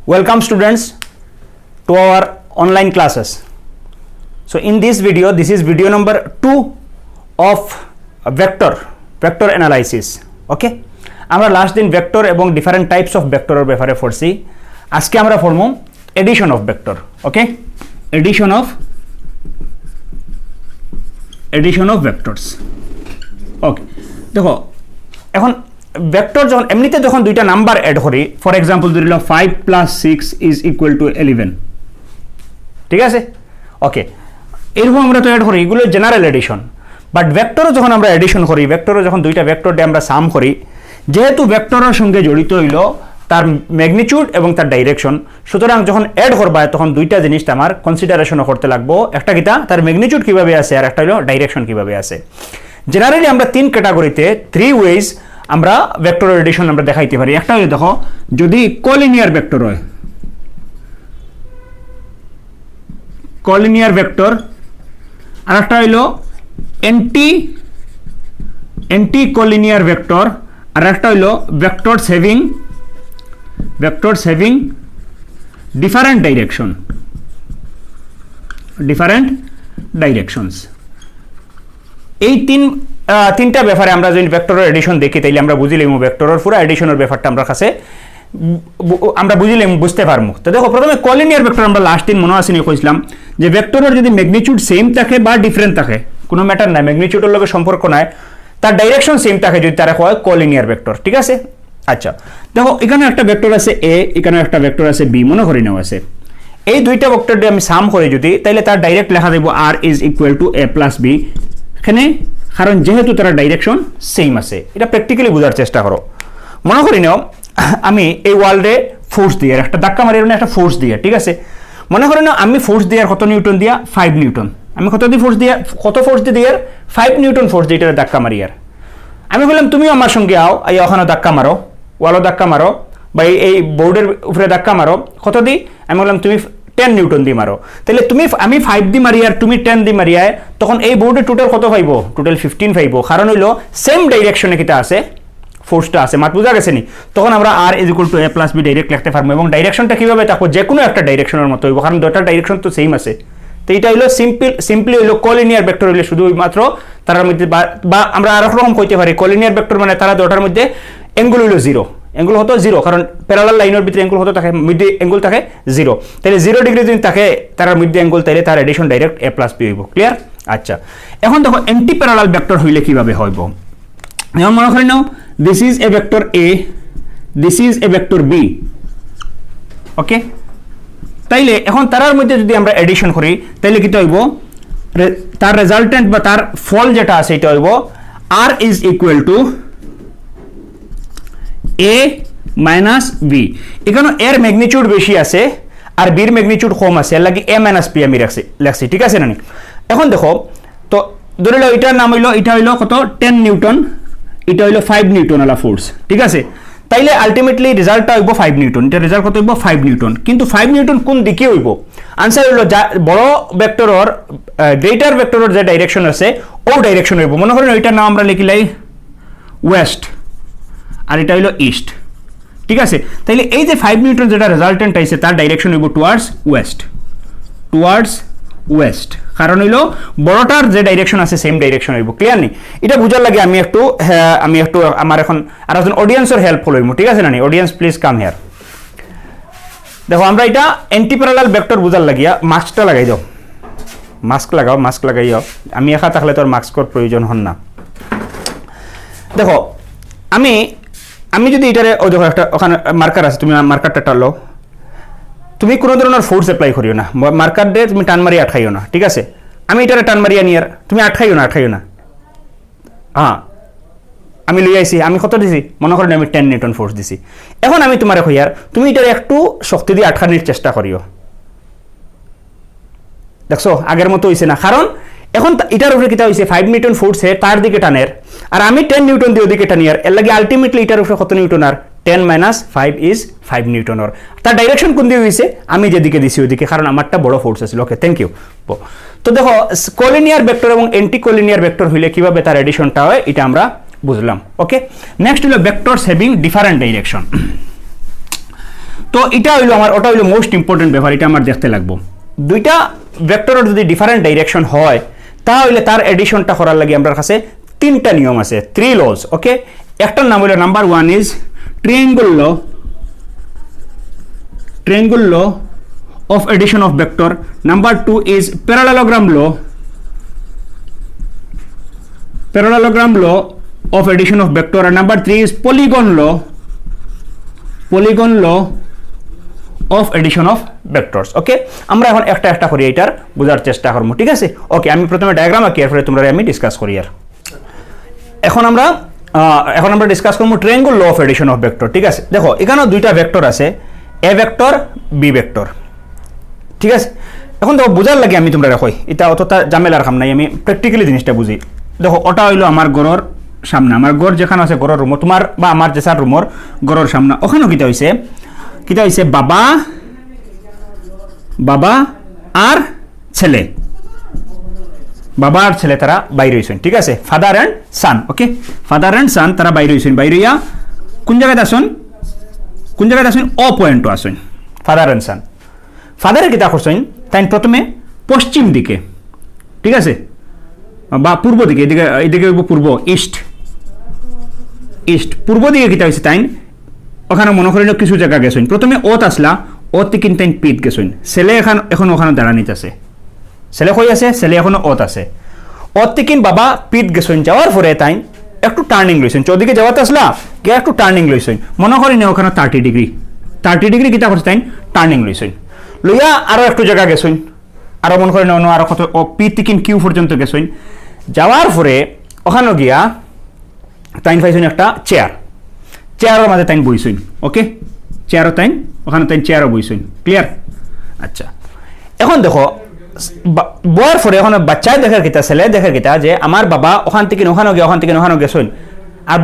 Welcome students to our online classes. So in this video, this is video number 2 of vector analysis. Okay, আমরা last দিন vector এবং different types of ভেক্টরের ব্যাপারে পড়ছি। আজকে আমরা পড়ব addition of vector. Okay, addition of vectors. Okay, দেখো এখন ভেক্টর যখন এমনিতে যখন দুইটা নাম্বার অ্যাড করি, ফর এক্সাম্পল ধরে নিলাম 5 + 6 = 11, ঠিক আছে? ওকে, এরকম আমরা তো অ্যাড করি, এগুলো জেনারেল এডিশন। বাট ভেক্টরও যখন আমরা এডিশন করি, ভেক্টরও যখন দুইটা ভেক্টর দিয়ে আমরা সাম করি, যেহেতু ভেক্টরের সঙ্গে জড়িত হইল তার ম্যাগনিটিউড এবং তার ডাইরেকশন, সুতরাং যখন অ্যাড করবা তখন দুইটা জিনিসটা আমার কনসিডারেশনও করতে লাগবো। একটা কিতা তার ম্যাগনিটিউড কীভাবে আছে, আর একটা হলো ডাইরেকশন কীভাবে আছে। জেনারেলি আমরা 3 ক্যাটাগরিতে 3 ওয়েজ আমরা ভেক্টর এডিশন আমরা দেখাইতে পারি। একটা হলো দেখো, যদি কোলিনিয়ার ভেক্টর হয়, কোলিনিয়ার ভেক্টর, আর একটা হইল অ্যান্টি কোলিনিয়ার ভেক্টর, আর একটা হইল ভেক্টরস হ্যাভিং ডিফারেন্ট ডাইরেকশনস। এই তিনটা ব্যাপারে আমরা যদি ভেক্টরের এডিশন দেখি তাইলে আমরা বুঝিলাম ভেক্টরের পুরো এডিশনের ব্যাপারটা আমরা কাছে আমরা বুঝতে পারবো। তো দেখো, প্রথমে কোলিনিয়ার ভেক্টর আমরা লাস্ট দিন মনে আসেনি কইছিলাম যে ভেক্টরের যদি ম্যাগনিটিউড সেম থাকে বা ডিফারেন্ট থাকে, কোনো ম্যাটার নাই, ম্যাগনিটিউডের লগে সম্পর্ক নাই, তার ডাইরেকশন সেম থাকে যদি তারা হয় কোলিনিয়ার ভেক্টর, ঠিক আছে? আচ্ছা, দেখো এখানে একটা ভেক্টর আছে এ, এখানে একটা ভেক্টর আছে বি, মনে করি নেওয়া আছে। এই দুইটা ভেক্টর দিয়ে আমি সাম করি যদি, তাইলে তার ডাইরেক্ট লেখা দেব r = a + b, এখানে কারণ যেহেতু তারা ডাইরেকশন সেম আছে। এটা প্র্যাকটিক্যালি বোঝার চেষ্টা করো। মনে করি নাও আমি এই ওয়ার্ল্ডে ফোর্স দিয়ে একটা ধাক্কা মারি, একটা ফোর্স দিয়ে, ঠিক আছে? মনে করি না আমি ফোর্স দিয়ে কত নিউটন দিয়া 5 নিউটন, আমি কত ফোর্স দিয়ে 5 নিউটন ফোর্স দিয়ে এটা ধাক্কা মারি। আর আমি বললাম তুমিও আমার সঙ্গে আও, এই ওখানে ধাক্কা মারো, ওয়ালও ধাক্কা মারো, বা এই বোর্ডের উপরে ধাক্কা মারো, কত দিই? আমি বললাম তুমি 10 নিউটন দিয়ে মারো। তাহলে আমি 5 দিয়ে মারি আর তুমি 10 দিয়ে মারি, তখন এই বোর্ডে টোটাল কত পাইব? টোটাল 15 পাইব। কারণ হইল সেম ডাইরেকশনে কিটা আছে, ফোর্সটা আছে। মাত বুঝা গেছে নি? তখন আমরা r = a + b ডাইরেক্ট লিখতে পারবো। এবং ডাইরেকশনটা কিভাবে থাকবো? যে কোনো একটা ডাইরেকশনের মতো হইব, কারণ দুটো ডাইরেকশন তো সেম আছে। তো এটা হইলো সিম্পলি হইলো কোলিনিয়ার ভেক্টর হইলে শুধু মাত্র তার মধ্যে, বা আমরা আর এক রকম কইতে পারি, কোলিনিয়ার ভেক্টর মানে তারা দুটার মধ্যে অ্যাঙ্গেল হইলো 0, অ্যাঙ্গেল হতো 0, কারণ প্যারালাল লাইনের ভিতরে অ্যাঙ্গেল হতো থাকে, মধ্যে অ্যাঙ্গেল থাকে 0। তাহলে 0 ডিগ্রি যদি থাকে তার মধ্যে অ্যাঙ্গেল, তাইলে তার এডিশন ডাইরেক্ট a + b হইব। ক্লিয়ার? আচ্ছা, এখন দেখো অ্যান্টি প্যারালাল ভেক্টর হইলে কিভাবে হইব। এখন মনে করি now this is A vector a, this is A vector b। Okay, তাইলে এখন তার মধ্যে যদি আমরা এডিশন করি তাইলে কি হইব? তার রেজাল্টেন্ট বা তার ফল যেটা আছে এটা হইব r = a - b। এখানে এর ম্যাগনিটিউড বেশি আছে আর বির ম্যাগনিটিউড কম আছে, এর লাগি a - b আমি রাখছি, ঠিক আছে না? এখন দেখো, তো ধরে নাও এটার নাম হইলো, এটা হইলো কত? 10 নিউটন, এটা হইলো 5 নিউটন ওলা ফোর্স, ঠিক আছে? তাইলে আলটিমেটলি রেজাল্টটা হইব 5 নিউটন। এটা রেজাল্ট কত হইব? 5 নিউটন। কিন্তু 5 নিউটন কোন দিকে হইব? আনসার হইলো বড় ভেক্টরর গ্রেটার ভেক্টরর যে ডাইরেকশন আছে ও ডাইরেকশন হইব। মনে করেন এটার নাম আমরা লিখিলাই ওয়েস্ট, আর এটা হইলো ইস্ট, ঠিক আছে? তাইলে এই যে 5 নিউটন যেটা রেজাল্টেন্ট আইছে তার ডাইরেকশন হইব টুয়ার্ডস ওয়েস্ট, কারণ হইলো বড়টার যে ডাইরেকশন আছে সেম ডাইরেকশন হইব। ক্লিয়ার নি? এটা বুঝার লাগে আমি একটু আমার এখন আর একজন অডিয়েন্সের হেল্প হইব, ঠিক আছে না? Audience please come here. দেখো আমরা এটা অ্যান্টি প্যারালাল ভেক্টর বুঝার লাগিয়া মাস্কটা লাগাই দাও, মাস্ক লাগাইও। আমি একা থাকলে তোর মাস্কর প্রয়োজন হন না। দেখো আমি যদি এটারে, ও দেখো একটা ওখানে মার্কার আছে, তুমি মার্কারটা টানলো, তুমি কোনো ধরনের ফোর্স অ্যাপ্লাই করিও না, মার্কার দিয়ে তুমি টান মারিয়ে আটকাইও না, ঠিক আছে? আমি এটারে টান মারিয়া নিয়ে তুমি আটকাইও না। হ্যাঁ, আমি লই আইছি, আমি কত দিছি? মনে করেন আমি 10 নিউটন ফোর্স দিছি। এখন আমি তোমারে কইয়ার তুমি এটারে একটু শক্তি দিয়ে আটকানোর চেষ্টা করিও। দেখছো আগের মতো হইছে না? কারণ এখন এটার উপরে কিটা হইছে 5 নিউটন ফোর্সে তার দিকে টানের, আর আমি 10 নিউটন দিয়ে ওদিকে টানিয়ার, এর লাগে আলটিমেটলি এটার উপরে কত নিউটন? আর 10 - 5 = 5 নিউটন। তার ডাইরেকশন কোন দিকে হইছে? আমি যেদিকে দিছি ওদিকে, কারণ আমারটা বড় ফোর্স আছে। ওকে, থ্যাংক ইউ। তো দেখো কোলিনিয়ার ভেক্টর এবং অ্যান্টি কোলিনিয়ার ভেক্টর হইলে কিভাবে তার এডিশনটা হয় এটা আমরা বুঝলাম। ওকে, নেক্সট হলো ভেক্টরস হ্যাভিং ডিফারেন্ট ডাইরেকশন। তো এটা হইলো আমার, ওটা হইলো মোস্ট ইম্পর্টেন্ট ব্যাপার, এটা আমার দেখতে লাগবো। দুইটা ভেক্টরের যদি ডিফারেন্ট ডাইরেকশন হয় তাহলে তার এডিশনটা করার লাগে আমার কাছে তিনটা নিয়ম আছে, 3 লজ। ওকে, একটার নাম হলো number 1 is triangle law of addition of vector. Number 2 is parallelogram law of addition of vector, and number 3 is polygon law of addition of vectors. ওকে, আমরা এখন একটা একটা করি এটার বোঝার চেষ্টা করব, ঠিক আছে? ওকে, আমি প্রথমে ডায়াগ্রাম আঁকি, এরপরে তোমরা আমি ডিসকাস করি। আর এখন আমরা ডিসকাস করব triangle law of addition of vector, ঠিক আছে? দেখো এখানেও দুইটা ভেক্টর আছে, এ ভেক্টর বি ভেক্টর, ঠিক আছে? এখন দেখো বোঝার লাগে আমি তোমরা রাখো, এটা অতটা ঝামেলার কাম নাই, আমি প্র্যাকটিক্যালি জিনিসটা বুঝি। দেখো ওটা হইলো আমার ঘরের সামনে, আমার ঘর যেখানে আছে ঘরের রুম, তোমার বা আমার যেসার রুমর ঘরের সামনে, ওখানেও কিটা হইছে বাবা আর ছেলে, তারা বাইরে হইছেন, ঠিক আছে? Father and son. Okay, father and son তারা বাইরে হইছেন, বাইরে হইয়া কোন জায়গায় আসুন অ পয়েন্টও আসুন ফাদার অ্যান্ড সান। ফাদারের কিতা করছেন তাই প্রথমে পশ্চিম দিকে, ঠিক আছে, বা পূর্ব দিকে, এদিকে পূর্ব, ইস্ট পূর্ব দিকে কিতা হয়েছে তাই ওখানে মনে করেন কিছু জায়গা গেছেন, প্রথমে ওত আসলা, ওত থেকে তাই পিত গেছেন, ছেলে এখন ওখানে দাঁড়ানিতে আছে, ছেলে কই আছে, ছেলে এখনো ওত আছে, ওত থেকে বাবা পিত গেছেন, যাওয়ার পরে তাই একটু টার্নিং লইছেন, চৌদিকে যাওয়াতে আসলা গিয়ে একটু টার্নিং লইছেন, মনে করেন ওখানে 30 ডিগ্রি কিতা করছে তাই টার্নিং লইছেন, লইয়া আরো একটু জায়গা গেছেন, আরো মনে করেন অন্য আরো কত পি থেকে কিউ পর্যন্ত গেছেন, যাওয়ার পরে ওখানে গিয়া তাইন পাইছেন একটা চেয়ারের মাঝে তাইন বইছেন। ওকে, ওখানে চেয়ারও বইছেন, ক্লিয়ার? আচ্ছা, এখন দেখো বয়ার পরে এখন বাচ্চায় দেখার কিতা, ছেলে দেখার কিতা যে আমার বাবা ওখান থেকে ওখানে গেছেন, আর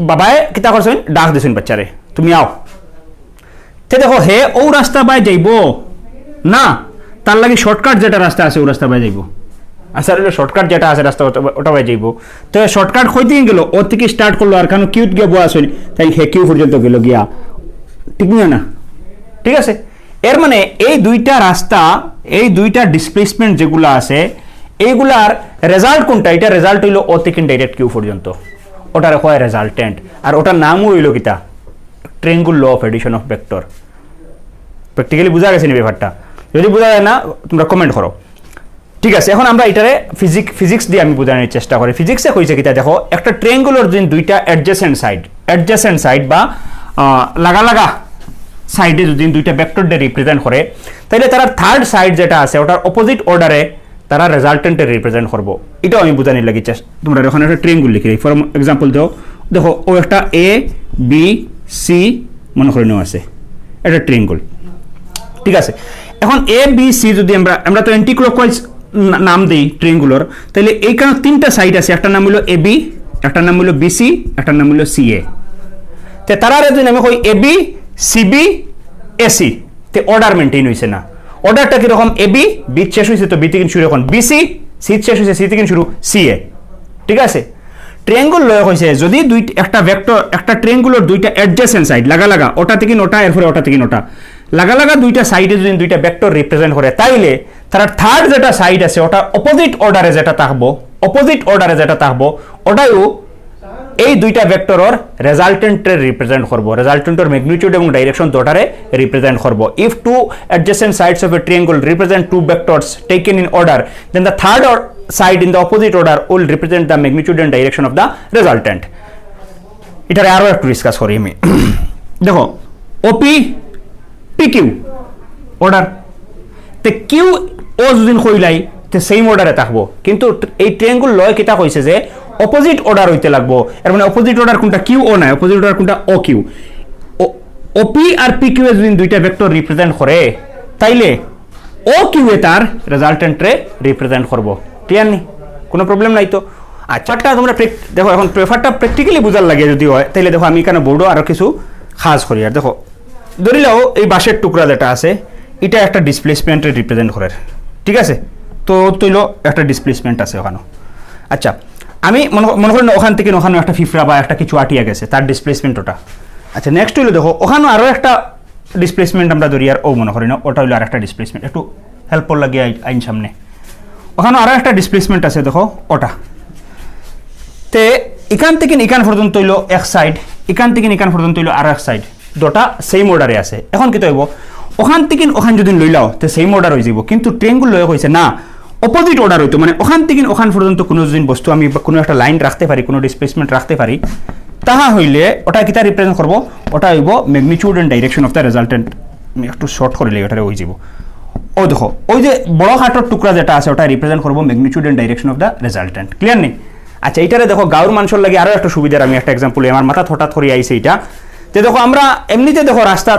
বাবায় কিতা করছেন, ডাক দিছেন বাচ্চারে, তুমি আও। তে দেখো হে ও রাস্তা বাই যাইব না, তার লাগে শর্টকাট যেটা রাস্তা আছে ও রাস্তা বাই যাইব, আচ্ছা শর্টকাট যেটা আছে রাস্তা ওটা বাই যাইব। তো শর্টকাট হইতে গেল, ওর থেকে স্টার্ট করলো, আর কেন কিউত গিয়ে বয়া আসেন, তাই হে কিউ পর্যন্ত গেল গিয়া, ঠিক না? ঠিক আছে, এর মানে এই দুইটা রাস্তা, এই দুইটা ডিসপ্লেসমেন্ট যেগুলো আছে, এইগুলার রেজাল্ট কোনটা? এটা রেজাল্ট হইলো ও থেকে ডাইরেক্ট কিউ পর্যন্ত, ওটার হয় রেজাল্টেন্ট, আর ওটার নামও হইল কিতা, triangle law of addition of vector. Practically বোঝা গেছে নি ব্যাপারটা? যদি বোঝা যায় না তোমরা কমেন্ট করো, ঠিক আছে? এখন আমরা এটারে ফিজিক্স দিয়ে আমি বোঝানোর চেষ্টা করি। ফিজিক্সে কইছে কিতা, দেখো একটা ট্রায়াঙ্গলের যদি দুইটা অ্যাডজেসেন্ট সাইড বা লাগা সাইডে যদি দুইটা ভেক্টরকে রিপ্রেজেন্ট করে, তাহলে তারা থার্ড সাইড যেটা আছে ওটার অপোজিট অর্ডারে তারা রেজাল্টেন্টে রিপ্রেজেন্ট করবো। এটাও আমি বোঝানোর লাগি তোমরা ওখানে একটা ট্রায়াঙ্গল লিখি, ফর এক্সাম্পল দাও, দেখো ও একটা এ বি সি মনে করে নেওয়া আছে, এটা ট্রায়াঙ্গল, ঠিক আছে? এখন এ বি সি যদি আমরা তো অ্যান্টি ক্লকওয়াইজ নাম দিই ট্রায়াঙ্গুলার, তাহলে এইখানে তিনটা সাইড আছে, একটা নাম হলো এ বি, একটা নাম হলো বিসি, একটা নাম হলো সি এ। তো তারা যদি আমি কই এ বি সিবি এসি, তে অর্ডার মেনটেন হয়েছে না। অর্ডারটা কিরকম? এ বি, বি শেষ হয়েছে তো বি থেকে শুরু, এখন বিসি, সি শেষ হয়েছে সি থেকে শুরু, সি এ, ঠিক আছে? ট্রায়াঙ্গল লয় হয়েছে যদি একটা ভেক্টর, একটা ট্রায়াঙ্গুলার দুইটা অ্যাডজেসেন্ট সাইড লাগা, ওটা থেকে ওটা, এরপরে ওটা থেকে ওটা লাগা দুইটা সাইডে যদি দুইটা ভেক্টর রিপ্রেজেন্ট করে, তাইলে তারা থার্ড যেটা সাইড আছে ওটা অপোজিট অর্ডারে যেটা থাকবো, ওটাও এই দুইটা ভেক্টরের রেজাল্টেন্টের রিপ্রেজেন্ট করব, রেজাল্টেন্টের ম্যাগনিটিউড এবং ডাইরেকশন দুটারে রিপ্রেজেন্ট করব। If two adjacent sides of a triangle represent two vectors taken in order, then the third side in the opposite order will represent the magnitude and direction of the resultant. এটারে আরো একটু discuss করি আমি। দেখো ওপি PQ order, তে Q ও যদি কইলাই তে same অর্ডারে থাকবো, কিন্তু এই ট্রায়াঙ্গল লয় কিতা কইছে যে অপোজিট অর্ডার হইতে লাগবো। এর মানে অপোজিট অর্ডার কোনটা? কিউ ও নাই, অপোজিট অর্ডার কোনটা? O Q. ওপি আর পিকিউ যদি দুইটা ভেক্টর রিপ্রেজেন্ট করে, তাইলে ও কিউ এ তার রেজাল্টেন্টরে রিপ্রেজেন্ট করবো। ক্লিয়ার নি? কোনো প্রবলেম নাই তো? আচ্ছা, তোমরা দেখো এখন পেপারটা প্র্যাকটিক্যালি বোঝার লাগে যদি হয়, তাহলে দেখো আমি এখানে বোর্ডও আরো কিছু খাস করি। আর দেখো ধরিলাও এই বাঁশের টুকরা যেটা আছে, এটা একটা ডিসপ্লেসমেন্টে রিপ্রেজেন্ট করে, ঠিক আছে? তো তৈলো একটা ডিসপ্লেসমেন্ট আছে ওখানে। আচ্ছা, আমি মনে করি না ওখান থেকে ওখানে একটা ফিফরা বা একটা কিছু আটিয়া গেছে, তার ডিসপ্লেসমেন্ট ওটা। আচ্ছা, নেক্সট হইলো দেখো ওখানে আরো একটা ডিসপ্লেসমেন্ট আমরা ধরি আর ও মনে করি না ওটা হইলো আর একটা ডিসপ্লেসমেন্ট একটু হেল্পফুল লাগে আইন সামনে ওখানে আরও একটা ডিসপ্লেসমেন্ট আছে দেখো ওটা তে এখান থেকে এখান পর্যন্ত হইলো এক সাইড এখান থেকে এখান পর্যন্ত হইলো আর এক সাইড দুটা সেম অর্ডারে আছে এখন কি হইব ওখান থেকে ওখান যদি লইলাও তো সেম অর্ডার হয়ে যাব কিন্তু ট্রেঙ্গুল লয়ে হয়েছে না অপোজিট অর্ডার হইতো মানে ওখান থেকে ওখান পর্যন্ত কোনো যদি বস্তু আমি কোনো একটা লাইন রাখতে পারি কোনো ডিসপ্লেসমেন্ট রাখতে পারি তাহা হইলে ওটা কিতা রিপ্রেজেন্ট করব ওটা হইব magnitude and direction of the resultant আমি একটু শর্ট করে লই ওটারে হয়ে যাব ও দেখো ওই যে বড় হাতের টুকরা যেটা আছে ওটা রিপ্রেজেন্ট করব magnitude and direction of the resultant clear নেই আচ্ছা এইটারে দেখো গাউর মানুষের লাগে আরও একটা সুবিধার আমি একটা এক্সাম্পল আমার মাথা হঠাৎ করে আইছে এইটা যে দেখো আমরা এমনিতে দেখো রাস্তা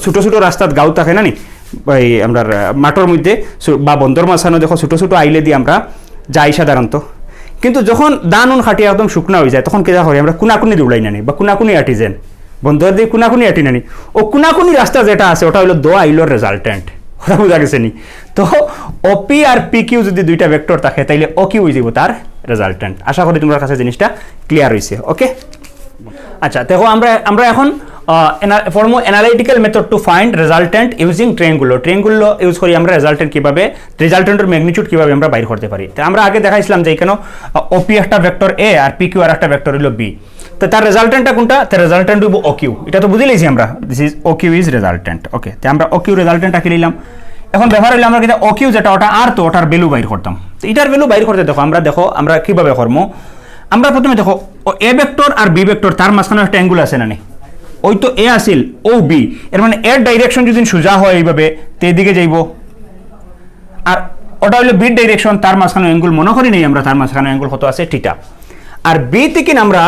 ছোটো ছোটো রাস্তাত গাঁও থাকে না নি এই আমরা মাঠের মধ্যে বা বন্দর মাছানো দেখো ছোটো ছোটো আইলে দিয়ে আমরা যাই সাধারণত কিন্তু যখন দান উন খাটিয়ে একদম শুকনা হয়ে যায় তখন কেজা হয় আমরা কুনাকুনি দৌড়াই নানি বা কুনাকুনি আটি যেন বন্দর দিয়ে কুনাকুনি আটি নানি ও কুনাকুনি রাস্তা যেটা আছে ওটা হলো দো আইলোর রেজাল্টেন্ট ওটা বোঝা গেছে নি তো ওপি আর পি কিউ যদি দুইটা ভেক্টর থাকে তাইলে ও কিউ হয়ে যাব তার রেজাল্টেন্ট আশা করি তোমার কাছে জিনিসটা ক্লিয়ার হয়েছে ওকে আচ্ছা দেখো আমরা এখন form analytical method to find resultant using triangular use করি আমরা রেজাল্টেন্ট কিভাবে রেজাল্টেন্টের ম্যাগনিটিউড কিভাবে আমরা বাইর করতে পারি তো আমরা আগে দেখাইছিলাম যে এখানে ওপি একটা ভেক্টর এ আর পি কিউ আর একটা ভেক্টর হলো বি তো তার রেজাল্টেন্টটা কোনটা তার রেজাল্টেন্ট হইব ও কিউ এটা তো বুঝে লইছি আমরা this is O Q is resultant okay তো আমরা ও কিউ রেজাল্টেন্ট আঁকি নিলাম এখন ব্যবহার হইলো আমরা কিন্তু ও কিউ যেটা ওটা আর তো ওটার ভ্যালু বাইর করতাম তো এটার ভ্যালু বাইর করতে দেখো আমরা কিভাবে করবো আমরা প্রথমে দেখো এ ভেক্টর আর বি ভেক্টর তার মাঝখানে একটা অ্যাঙ্গেল আছে না ওই তো এ আসিল ও বি এর মানে এর ডাইরেকশন যদি সোজা হয় এইভাবে তো এদিকে যাইব আর ওটা হলো বির ডাইরেকশন তার মাঝখানে অ্যাঙ্গেল মনে করি নেই আমরা তার মাঝখানে অ্যাঙ্গেল কত আছে থিটা আর বি থেকে আমরা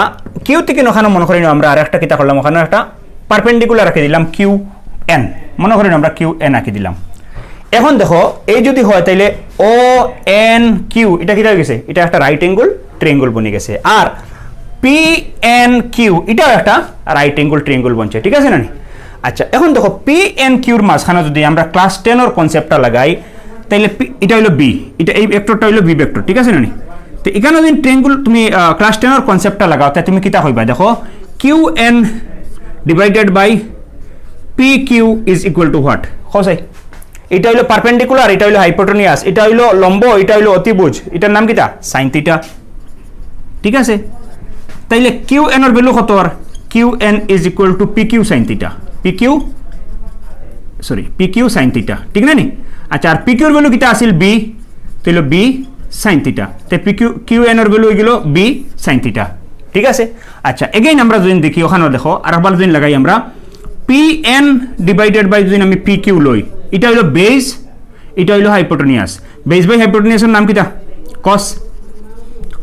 কিউ থেকে ওখানে মনে করি না আমরা আর একটা কিতা করলাম ওখানে একটা পারপেন্ডিকুলার রাখি দিলাম কিউ এন মনে করি না আমরা কিউ এন আঁকি দিলাম এখন দেখো এই যদি হয় তাইলে ও এন কিউ এটা কিটা হয়ে গেছে এটা একটা রাইট অ্যাঙ্গেল ট্রায়াঙ্গেল বনে গেছে আর পি এন কিউ এটাও একটা রাইট অ্যাঙ্গেল ট্রায়াঙ্গেল বনছে ঠিক আছে না আচ্ছা এখন দেখো পি এন কিউর মাঝখানে যদি আমরা ক্লাস 10 এর কনসেপ্টটা লাগাই তাইলে এটা হলো বি এটা এই ভেক্টরটা হলো বি ভেক্টর ঠিক আছে না তো এখানে যদি ট্রায়াঙ্গেল তুমি ক্লাস 10 এর কনসেপ্টটা লাগাও তাই তুমি কিটা হইবা দেখো Q N divided by P Q is equal to what হসাই এটা হলো পারপেন্ডিকুলার এটা হলো হাইপোটেনিয়াস এটা হলো লম্ব এটা হলো অতিভুজ এটার নাম কিটা সাইন থিটা ঠিক আছে তাইলে কিউ এন এর ভ্যালু কত আর Q N is equal to P Q sine theta P Q sine theta ঠিক না নি আচ্ছা আর পি কিউর ভ্যালু কিটা আসিল বি তাইলে বি সাইন থিটা তাই পি কিউ এন এর ভ্যালু হইল বি সাইন থিটা ঠিক আছে আচ্ছা এগেইন আমরা যদি দেখি ওখানে দেখো আর একবার যদি লাগাই আমরা পি এন ডিভাইডেড বাই যদি আমি পি কিউ লই এটা হইল বেস এটা হইল হাইপোটেনিয়াস বেস বাই হাইপোটেনিয়াসের নাম কিটা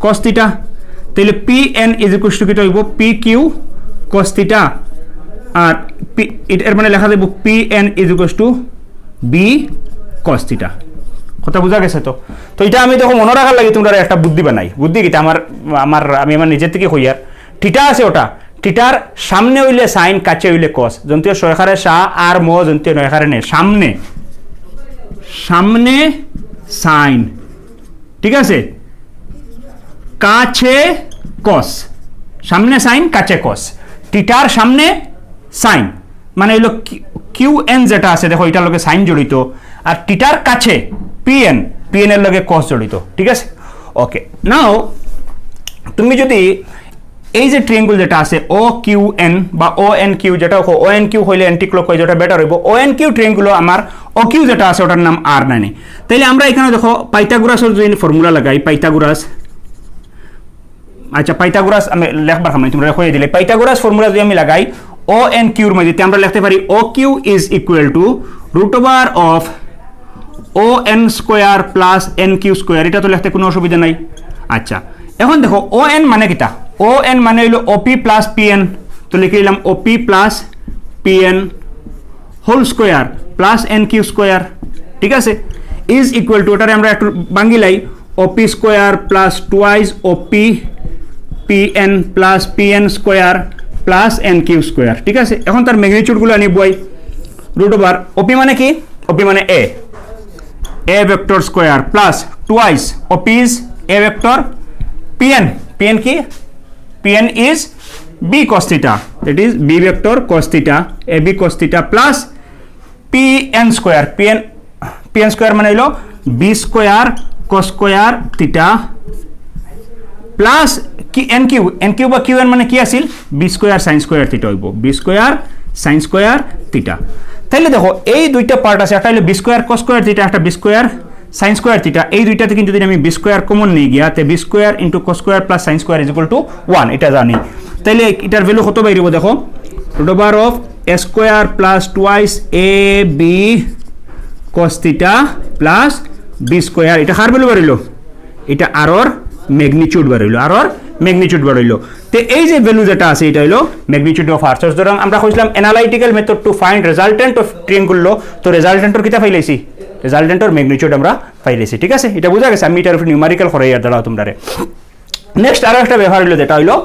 কস থিটা তাহলে P N is equal to কিটা হইব পি কিউ কস থিটা আর এর মানে লেখা দেব P N is equal to B cos theta কথা বোঝা গেছে তো তো এটা আমি দেখো মনে রাখার লাগে তোমরা একটা বুদ্ধি বানাই বুদ্ধি কিটা আমি আমার নিজের থেকে হই আর থিটা আছে ওটা থিটার সামনে হইলে সাইন কাছে হইলে কস যন্ত্র সরকারে সা আর ম যন্ত্র নয়খারে নে সামনে সাইন ঠিক আছে কাছে কস সামনে সাইন কাছে কস থিটার সামনে সাইন মানে হইলো কিউ এন যেটা আছে দেখো এটার লগে সাইন জড়িত আর থিটার কাছে পিএন এর লগে কস জড়িত ঠিক আছে ওকে নাও তুমি যদি এই যে ট্রায়াঙ্গেল যেটা আছে ও কিউ এন বা ও এন কিউ যেটা ও এন কিউ হইলে অ্যান্টি ক্লকওয়াইজ যেটা বেটার হইব ও এন কিউ ট্রায়াঙ্গেল আমার ও কিউ যেটা আছে ওটার নাম আর নানি তাইলে আমরা এখানে দেখো পাইথাগোরাসের যদি ফর্মুলা লাগাই পাইথাগোরাস আচ্ছা পাইথাগোরাস আমি লেখবার খাম তোমরা হয়ে দিলে পাইথাগোরাস ফর্মুলা যদি আমি লাগাই ও এন কিউর মধ্যে আমরা লিখতে পারি O Q is equal to root over of O N square plus N Q square এটা তো লিখতে কোনো অসুবিধা নাই আচ্ছা এখন দেখো ও এন মানে কিটা ও এন মানে হইল ওপি প্লাস পিএন তো লিখে দিলাম OP plus PN whole square plus N Q square ঠিক আছে ইজ ইকুয়াল টু ওটারে আমরা একটু বাঙ্গিলাই OP square plus twice OP PN plus PN square plus N Q square ঠিক আছে এখন তার ম্যাগনিটিউডগুলো আনি বই রুট ওভার ওপি মানে কি ওপি মানে A vector square plus twice OP is A vector PN কি PN is b cos theta, that is b vector cos theta, ab cos theta plus pn square, pn square মানে হলো b square cos square theta plus কি n Q বা qn মানে কি আছিল b square sin square theta হইব b square sin square theta. তাহলে দেখো এই দুইটা পার্ট আছে, একটা হলো b square cos square theta, একটা b square sin square theta. এই দুইটাতে কিন্তু যদি আমি b স্কয়ার কমন নিয়ে গিয়া তে b square into cos square plus sin square is equal to 1 এটা জানি। তাহলে এটার ভ্যালু কত বাইরিব দেখো, root over of a square plus twice ab cos theta plus b square, এটা কার ভ্যালু বাড়িলো, এটা আর ওর ম্যাগনিটিউড বাড়াইলো, আর ওর ম্যাগনিটিউড বাড়াইলো। তো এই যে ভ্যালু যেটা আছে এটা হলো ম্যাগনিটিউড অফ আর। সুতরাং আমরা কইছিলাম analytical method to find resultant of triangle law, তো রেজাল্টেন্টর কিটা পাইলাইছি, রেজাল্টেন্টর ম্যাগনিটিউড আমরা পাইলাইছি। ঠিক আছে, এটা বোঝা গেছে, আমি এটার উপর নিউমেরিক্যাল করাই আর দাঁড়াও তোমরা। নেক্সট আরো একটা ব্যবহার হলো যেটা হলো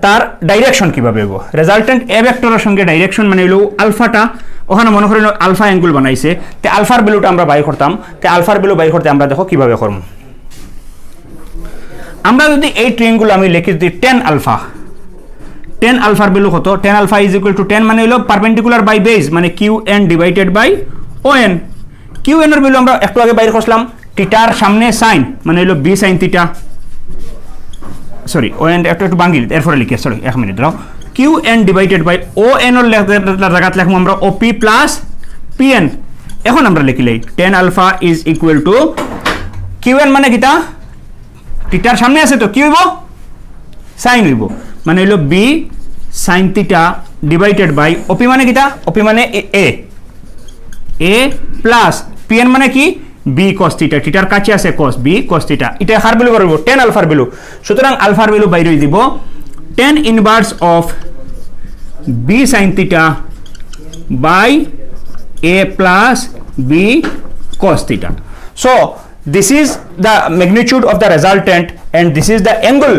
তার ডাইরেকশন কিভাবে হইব। রেজাল্টেন্ট এ ভেক্টরের সঙ্গে ডাইরেকশন মানে হলো আলফাটা, ওখানে মনে করেন আলফা অ্যাঙ্গেল বানাইছে, তে আলফার ভ্যালুটা আমরা বাই করতাম, তে আলফার ভ্যালু বাই করতে আমরা দেখো কিভাবে করব। আমরা যদি এই ট্রায়াঙ্গল আমি লিখি দিই 10 আলফা, 10 আলফার ভ্যালু কত, 10 আলফা ইজ ইকুয়াল টু 10 মানে হলো পারপেন্ডিকুলার বাই বেস মানে QN divided by ON. QN এর ভ্যালু আমরা একটু আগে বাইরে করলাম, থিটার সামনে সাইন মানে হলো B sine theta, sorry ON একটু বাঙ্গিল এরপরে লিখে, সরি এক মিনিট দাও, কিউএন ডিভাইডেড বাই ওএন এর জায়গাত লিখব আমরা ওপি প্লাস পিএন। এখন আমরা লিখিলে 10 alpha is equal to QN মানে কিটা, থিটার সামনে আছে তো কি হইব, সাইন হইব মানে হইল B sine theta divided by OP মানে কিটা, ওপি মানে এ প্লাস পিএন মানে কি বি cos থিটা, থিটার কাছে আছে cos বি cos থিটা। এটা কার ভ্যালু করব 10 আলফার ভ্যালু। সুতরাং আলফার ভ্যালু বাইরে দিব 10 inverse of B sine theta by A plus B cos theta. So this is the magnitude of the resultant and this is the angle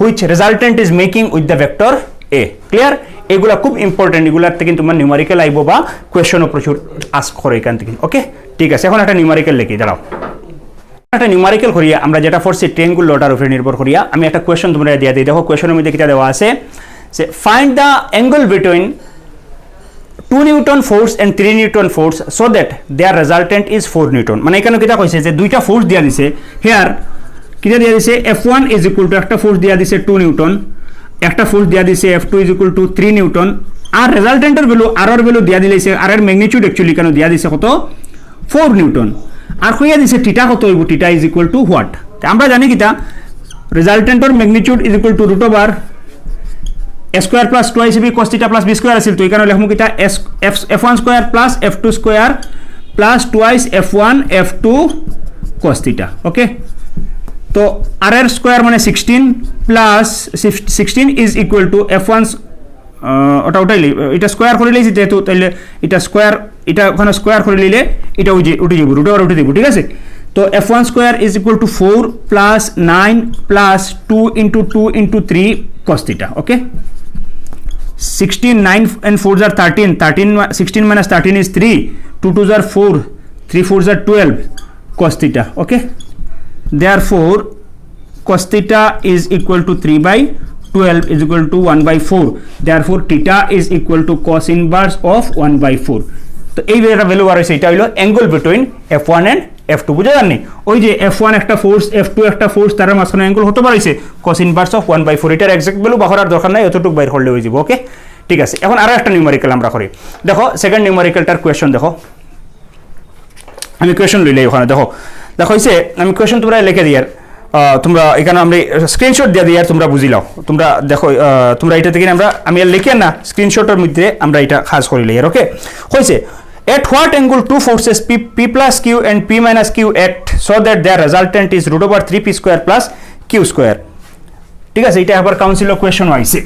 which resultant is making with the vector a. Clear? এগুলা খুব important, এগুলার থেকে তোমার numerical আইব বা কোয়েশ্চনও প্রচুর ask করে এখান থেকে। ওকে ঠিক আছে, এখন একটা নিউমেরিক্যাল লিখি দাঁড়াও। একটা নিউমেরিক্যাল করিয়া আমরা যেটা পড়ছি ট্রায়াঙ্গল লোটার উপরে নির্ভর করিয়া আমি একটা কোয়েশ্চন তোমরা দিয়ে দিই। দেখো কোয়েশ্চনের মধ্যে কিটা দেওয়া আছে যে find the angle between 2 newton force and 3 newton force so that their resultant is 4 newton. মানে এখানে কিটা কইছে যে দুইটা ফোর্স দিয়া দিছে, হেয়ার কিটা দিয়া দিছে F1 ইজ ইকুয়াল টু একটা ফোর্স দিয়া দিছে 2 নিউটন, একটা ফোর্স দিয়া দিছে F2 is equal to 3 newton, আর রেজাল্টেন্টের ভ্যালু আর এর ভ্যালু দিয়া দিলেছে, আর এর ম্যাগনিটিউড অ্যাকচুয়ালি কেন দিয়া দিছে কত 4 নিউটন, আর কইয়া দিছে থিটা কত হইব, theta is equal to what. আমরা জানি কিটা রেজাল্টেন্টর magnitude is equal to root over a square plus twice b cos theta plus b square আছিল, তো এখানে লিখমু কিটা f1 square plus f2 square plus twice f1 f2 cos theta। ওকে, তো r এর স্কয়ার মানে 16 plus 16 is equal to f1 ওটা উঠাইলে এটা square করে লইছি যেহেতু, তাইলে এটা স্কয়ার, এটা ওখানে স্কয়ার করে লইলে এটা উঠে যাব, রুট ওভার উঠে দিব। ঠিক আছে, তো f1 square is equal to 4 plus 9 plus 2 into 2 into 3 cos theta। okay, 16 9 and 4s are 13, 16 minus 13 is 3, 2 2s are 4, 3 4s are 12 cos theta। okay, therefore cos theta is equal to 3 by 12 is equal to 1 by 4, therefore theta is equal to cos inverse of 1 by 4। তো এই value আর হইছে এটা হলো angle between f1 and f2। বুঝা জানি ওই যে f1 একটা ফোর্স f2 একটা ফোর্স, তার মাঝখানে অ্যাঙ্গেল হতে পারছে cos ইনভার্স অফ 1 by 4। এটার এক্সাক্ট ভ্যালু বাহরার দরকার নাই, এতটুকু বাইর করলে হয়ে যাবে। ওকে ঠিক আছে, এখন আরো একটা নিউমেরিক্যাল আমরা করি। দেখো সেকেন্ড নিউমেরিক্যালটার কোয়েশ্চন দেখো, আমি কোয়েশ্চন লইলে ওখানে দেখো হইছে, আমি কোয়েশ্চন তোমরা লিখে দিই, তোমরা এখানে আমরা স্ক্রিনশট দিয়ে দিই আর তোমরা বুঝিলাও। তোমরা দেখো তোমরা এটা থেকে আমি আর লিখে না স্ক্রিনশটের মধ্যে আমরা এটা খাস করে লই। ওকে হইছে, at what angle two forces p plus q and p minus q act so that their resultant is root over 3p square plus q square। ঠিক আছে, এটা আবার কাউন্সিল কোয়েশ্চন হইছে।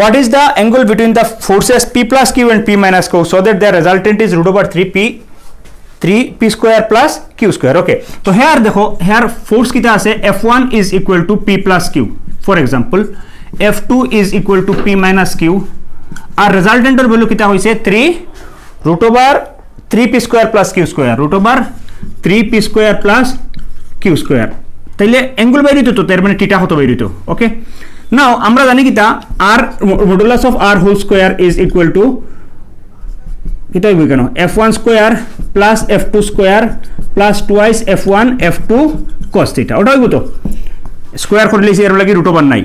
What is the angle between the forces p plus q and p minus q so that their resultant is root over 3p square plus q square। okay, তো here দেখো here force কিটা আছে f1 is equal to p plus q, for example f2 is equal to p minus q, আর রেজাল্টেন্টের value কিটা হইছে 3 root over 3p square plus q square, root over 3p square plus q square। তাইলে angle বাইরিত তো তার মানে টিটা কত বাইরিত ওকে নাও আমরা জানি কিতা আর modulus of R whole square is equal to কিতা হইব কেন f1 square plus f2 square plus twice f1 f2 cos theta ওটা হইব তো স্কয়ার করলে এর লাগি রুট ওভার নাই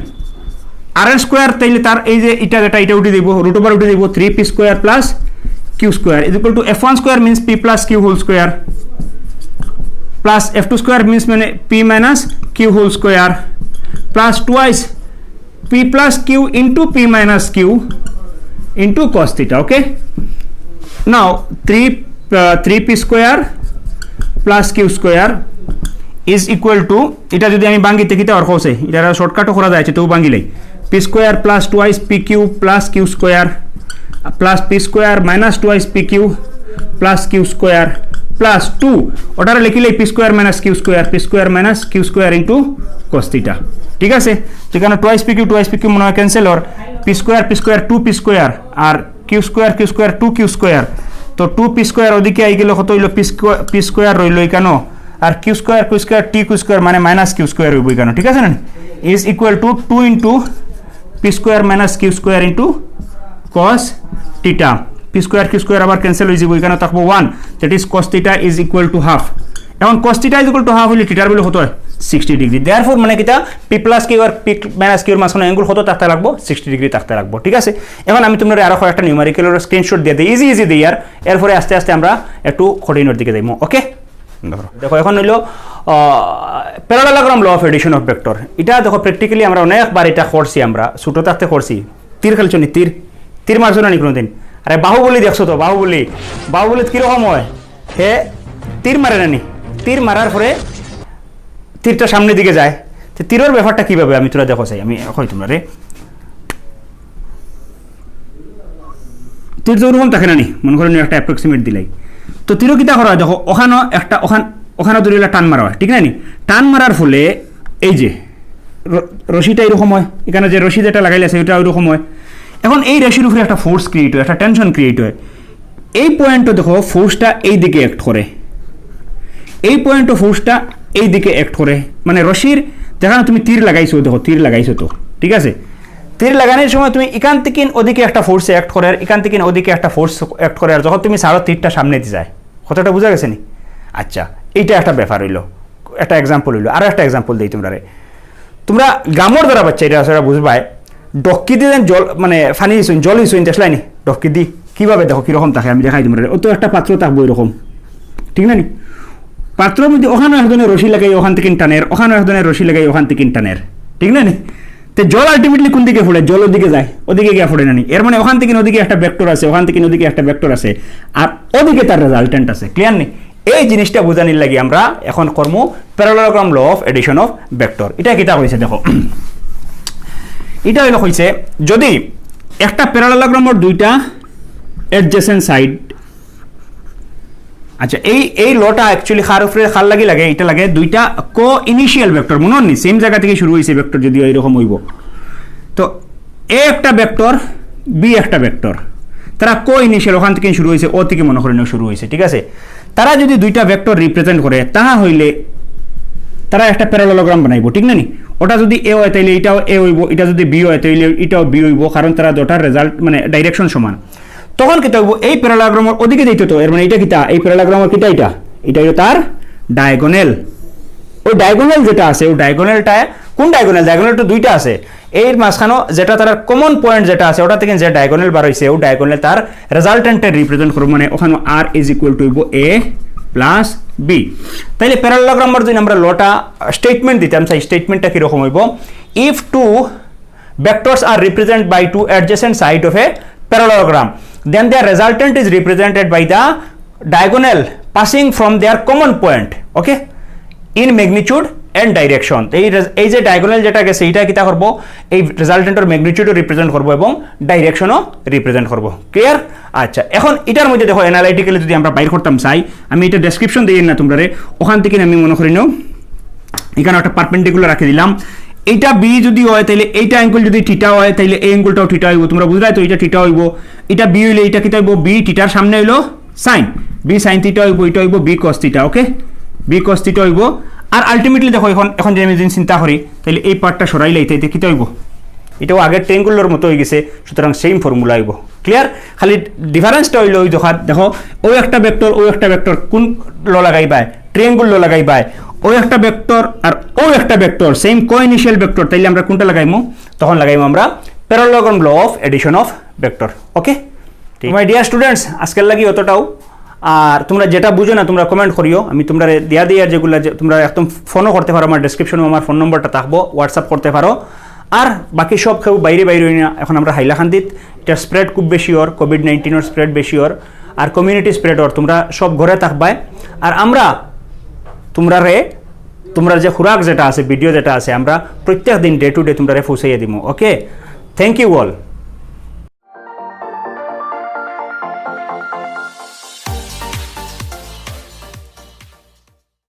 আর এর স্কয়ার তাইলে তার এই যে এটা উঠে দিব রুট ওভার উঠে দিব 3p square plus q square is equal to f1 square means p plus q whole square plus f2 square means মানে p minus q whole square plus twice p plus q into p minus q into cos theta okay now 3p square plus q square is equal to এটা যদি আমি ভাঙিতে কিতা আর কইছে এটা শর্টকাটও করা যায় তো ভাঙিলাই p square plus twice pq plus q square plus p square minus twice pq plus q square plus 2 ওটারে লিখিলে p square minus q square into cos theta ঠিক আছে যেখানে twice pq মনে হয় ক্যান্সেল আর p square 2p square আর q square 2q square তো 2p square ওদিকে I গেল কত হইলো p square রইলো এখানে আর q square t square মানে minus q square হইব এখানে ঠিক আছে না is equal to 2 into p square minus q square into cos theta p square q square আবার ক্যান্সেল হই যাব এখানে থাকবো 1 that is cos theta is equal to half এখন cos theta is equal to half হইলে থিটার value কত হয় 60 ডিগ্রি therefore মানে কিটা p plus q আর p minus q এর মাঝখানে অ্যাঙ্গেল কত থাকতে লাগবো 60 ডিগ্রি থাকতে লাগবো ঠিক আছে এখন আমি তোমাদের আরো একটা নিউমেরিক্যাল এর স্ক্রিনশট দিয়ে দেই ইজি দেই আর এরপরে আস্তে আস্তে আমরা একটু কঠিনের দিকে যাইমু ওকে দেখো এখন হইলো parallelogram law of addition of vector এটা দেখো প্র্যাকটিক্যালি আমরা অনেকবার এটা করছি আমরা ছোট থাকতে করছি তীর খেলছো নি তীর মারছো না নি কোনোদিন আরে বাহুবলী দেখছো তো বাহুবলী কিরকম হয় হে তীর মারে না নি তীর মারার পরে তীরটা সামনের দিকে যায় তো তীরের ব্যাপারটা কিভাবে আমি তোরা দেখো চাই আমি কই তোমরা রে তীর তো ওরকম থাকে না নি মনে করেন একটা অ্যাপ্রক্সিমেট দিলাই তো তীরও কিতা করা হয় দেখো ওখানে ধরিলে টান মারা হয় ঠিক না নি টান মারার ফলে এই যে রশিটা এরকম হয় এখানে যে রশি যেটা লাগাইলে আছে ওটা ওইরকম হয় এখন এই রশির উপরে একটা ফোর্স ক্রিয়েট হয় একটা টেনশন ক্রিয়েট হয় এই পয়েন্টটা দেখো ফোর্সটা এই দিকে অ্যাক্ট করে এই পয়েন্টও ফোর্সটা এই দিকে অ্যাক্ট করে মানে রশির যেখানে তুমি তীর লাগাইছো দেখো তীর লাগাইছো তো ঠিক আছে তীর লাগানোর সময় তুমি এখান থেকে ওদিকে একটা ফোর্স অ্যাক্ট করে আর এখান থেকে ওদিকে একটা ফোর্স অ্যাক্ট করে আর যখন তুমি সারো তীরটা সামনে দিয়ে যায় কতটা বোঝা গেছে নি আচ্ছা এইটা একটা ব্যাপার হইলো একটা এক্সাম্পল হইলো আরো একটা এক্সাম্পল দিই তোমরা গামর দ্বারা বাচ্চা এটা আসলে বুঝবাই ডক্কি দিয়ে জল মানে ফানি জল ইসুইন দেখলাই নি ডক্কি দি কিভাবে দেখো কিরকম থাকে আমি দেখাই তোমরা ও তো একটা পাত্র থাকবো এরকম ঠিক না নি পাত্রের মধ্যে ওখানে একজনের রশি লাগাই ওখান থেকে টানের ওখানে একজনের রশি লাগাই ওখান থেকে টানের ঠিক না নি তো জল আলটিমেটলি কোন দিকে ফোড়ে জল ওদিকে যায় ওদিকে গিয়ে ফোড়ে না নি এর মানে ওখান থেকে ওদিকে একটা ভেক্টর আছে ওখান থেকে ওদিকে একটা ভেক্টর আছে আর ওদিকে তার রেজাল্টেন্ট আছে ক্লিয়ার নি এই জিনিসটা বোঝানির লাগি আমরা এখন করব parallelogram law of addition of vector এটা কিটা হইছে দেখো এটা হইলো হইছে যদি একটা প্যারালালোগ্রামের দুইটা অ্যাডজেসেন্ট সাইড আচ্ছা এই লটা অ্যাকচুয়ালি খার উপরে খাল লাগে এটা লাগে দুইটা কো ইনিশিয়াল ভেক্টর মনে হয়নি সেম জায়গা থেকে শুরু হইছে ভেক্টর যদিও এরকম হইব তো এ একটা ভেক্টর বি একটা ভেক্টর তারা কো ইনিশিয়াল ওখান থেকে শুরু হইছে ও থেকে মনে করেন শুরু হইছে ঠিক আছে তারা যদি দুইটা ভেক্টর রিপ্রেজেন্ট করে তাহা হইলে তারা একটা প্যারালালোগ্রাম বানাইবো ঠিক না নি ওটা যদি এ হয় তাইলে এটাও এ হইব এটা যদি বি হয় তাইলে এটাও বি হইব কারণ তারা দুটার রেজাল্ট মানে ডাইরেকশন সমান তখন কি থাকবো এই প্যারালালোগ্রামের ওদিকে দিতে তো এর মানে এটা কিটা এই প্যারালালোগ্রামের কিটা এটা হলো তার ডায়াগোনাল ওই ডায়াগোনাল যেটা আছে ওই ডায়াগোনালটা কোন ডায়াগোনাল তো দুইটা আছে এর মাঝখানে যেটা তার কমন পয়েন্ট যেটা আছে ওটা থেকে যে ডায়াগোনাল বার হইছে ওই ডায়াগোনাল তার রেজাল্টেন্টের রিপ্রেজেন্ট করব মানে ওখানে r is equal to a plus B তাইলে প্যারালালোগ্রামের যদি আমরা লটা স্টেটমেন্ট দিতাম সেই স্টেটমেন্টটা কি রকম হইব if two vectors are represent by two adjacent side of a parallelogram then their resultant is represented by the diagonal passing from their common point okay in magnitude and direction এই যে diagonal যেটা গেছে এটা কিটা করব এই রেজাল্টেন্টের ম্যাগনিটিউডও represent করব এবং ডাইরেকশনও রিপ্রেজেন্ট করব ক্লিয়ার আচ্ছা এখন এটার মধ্যে দেখো অ্যানালাইটিক্যালি যদি আমরা বাইর করতাম চাই আমি এটা ডেসক্রিপশন দেই না তোমরা ওখান থেকে আমি মনে করি নাও এখানে একটা পারপেন্ডিকুলার রাখি দিলাম এইটা বি যদি হয় তাহলে এইটা অ্যাঙ্গেল যদি থিটা হয় তাহলে এই অ্যাঙ্গেলটাও থিটা হইব তোমরা বুঝলাই তো এটা থিটা হইব এটা বি হইলে এটা কিটা হইব বি থিটার সামনে হইলো সাইন বি সাইন থিটা হইব এটা হইব B cos theta okay B cos theta হইব আর আলটিমেটলি দেখো এখন যে আমি যদি চিন্তা করি তাহলে এই পার্টটা সরাইলে এতে কী হইব, এটাও আগের ট্রেঙ্গুলার মতো হয়ে গেছে, সুতরাং সেম ফর্মুলা আইব। ক্লিয়ার? খালি ডিফারেন্সটা হইল ওই দেখো ওই একটা ভেক্টর কোন ল লাগাইবাই, ট্রিয়াঙ্গুল ল লাগাইবাই, ওই একটা ভেক্টর আর ওই একটা ভেক্টর সেম কোইনিশিয়াল ভেক্টর, তাইলে আমরা কোনটা লাগাইমু? তখন লাগাইমু আমরা parallelogram law of addition of vector. Okay, my dear students, আজকের লাগি অতটাও। আর তোমরা যেটা বুঝো না তোমরা কমেন্ট করিও, আমি তোমরা দিয়া দিই। আর যেগুলো তোমরা একদম ফোনও করতে পারো, আমার ডেসক্রিপশনে আমার ফোন নম্বরটা থাকবো, হোয়াটসঅ্যাপ করতে পারো। আর বাকি সব কেউ বাইরে না, এখন আমরা হাইলাকান্দিত, এটা স্প্রেড খুব বেশি ওর, কোভিড-19 স্প্রেড বেশি ওর, আর কমিউনিটি স্প্রেড ওর, তোমরা সব ঘরে থাকবাই। আর আমরা তোমরা যে খুরাক যেটা আছে, ভিডিও যেটা আছে, আমরা প্রত্যেক দিন ডে টু ডে তোমরা পৌঁছাইয়া দিব। ওকে, থ্যাংক ইউ অল।